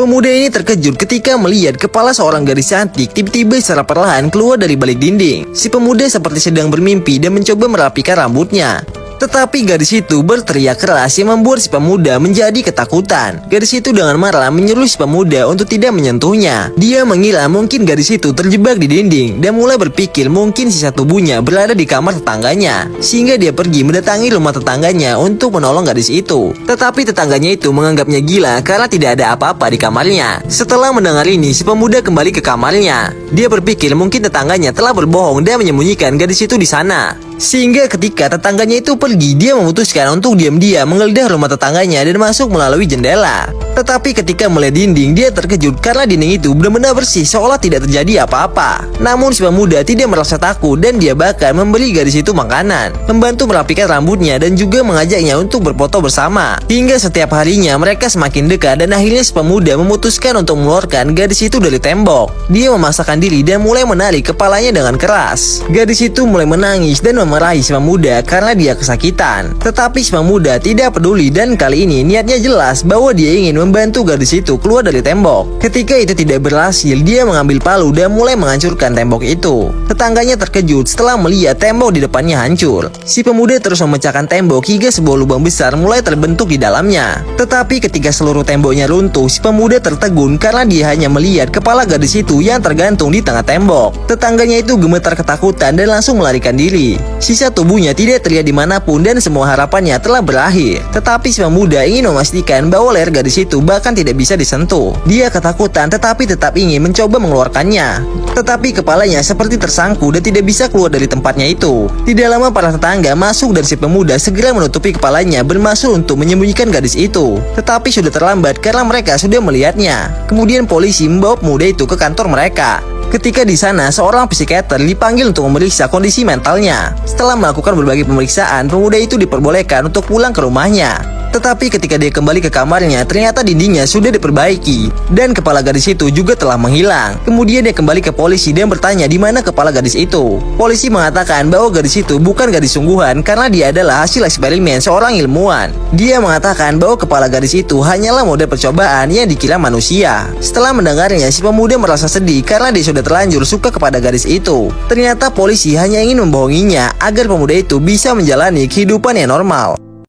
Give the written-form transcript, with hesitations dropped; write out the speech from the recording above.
pemuda ini terkejut ketika melihat kepala seorang gadis cantik tiba-tiba secara perlahan keluar dari balik dinding. Si pemuda seperti sedang bermimpi dan mencoba merapikan rambutnya. Tetapi gadis itu berteriak keras yang membuat si pemuda menjadi ketakutan. Gadis itu dengan marah menyuruh si pemuda untuk tidak menyentuhnya. Dia mengira mungkin gadis itu terjebak di dinding dan mulai berpikir mungkin sisa tubuhnya berada di kamar tetangganya. Sehingga dia pergi mendatangi rumah tetangganya untuk menolong gadis itu. Tetapi tetangganya itu menganggapnya gila karena tidak ada apa-apa di kamarnya. Setelah mendengar ini, si pemuda kembali ke kamarnya. Dia berpikir mungkin tetangganya telah berbohong dan menyembunyikan gadis itu di sana. Sehingga ketika tetangganya itu pergi, dia memutuskan untuk diam-diam menggeledah rumah tetangganya dan masuk melalui jendela. Tetapi ketika melihat dinding, dia terkejut karena dinding itu benar-benar bersih seolah tidak terjadi apa-apa. Namun si pemuda tidak merasa takut dan dia bahkan memberi gadis itu makanan, membantu merapikan rambutnya dan juga mengajaknya untuk berfoto bersama. Hingga setiap harinya mereka semakin dekat dan akhirnya si pemuda memutuskan untuk mengeluarkan gadis itu dari tembok. Dia memaksakan diri dan mulai menarik kepalanya dengan keras. Gadis itu mulai menangis dan memarahi si pemuda karena dia kesakitan. Tetapi si pemuda tidak peduli dan kali ini niatnya jelas bahwa dia ingin membantu gadis itu keluar dari tembok. Ketika itu tidak berhasil, dia mengambil palu dan mulai menghancurkan tembok itu. Tetangganya terkejut setelah melihat tembok di depannya hancur. Si pemuda terus memecahkan tembok hingga sebuah lubang besar mulai terbentuk di dalamnya. Tetapi ketika seluruh temboknya runtuh, si pemuda tertegun karena dia hanya melihat kepala gadis itu yang tergantung di tengah tembok. Tetangganya itu gemetar ketakutan dan langsung melarikan diri. Sisa tubuhnya tidak terlihat dimanapun dan semua harapannya telah berakhir. Tetapi si pemuda ingin memastikan bahwa leher gadis itu bahkan tidak bisa disentuh. Dia ketakutan tetapi tetap ingin mencoba mengeluarkannya. Tetapi kepalanya seperti tersangkut dan tidak bisa keluar dari tempatnya itu. Tidak lama para tetangga masuk dan si pemuda segera menutupi kepalanya bermaksud untuk menyembunyikan gadis itu. Tetapi sudah terlambat karena mereka sudah melihatnya. Kemudian polisi membawa pemuda itu ke kantor mereka. Ketika di sana, seorang psikiater dipanggil untuk memeriksa kondisi mentalnya. Setelah melakukan berbagai pemeriksaan, pemuda itu diperbolehkan untuk pulang ke rumahnya. Tetapi ketika dia kembali ke kamarnya, ternyata dindingnya sudah diperbaiki dan kepala gadis itu juga telah menghilang. Kemudian dia kembali ke polisi dan bertanya di mana kepala gadis itu. Polisi mengatakan bahwa gadis itu bukan gadis sungguhan karena dia adalah hasil eksperimen seorang ilmuwan. Dia mengatakan bahwa kepala gadis itu hanyalah model percobaan yang dikira manusia. Setelah mendengarnya, si pemuda merasa sedih karena dia sudah terlanjur suka kepada gadis itu. Ternyata polisi hanya ingin membohonginya agar pemuda itu bisa menjalani kehidupan yang normal.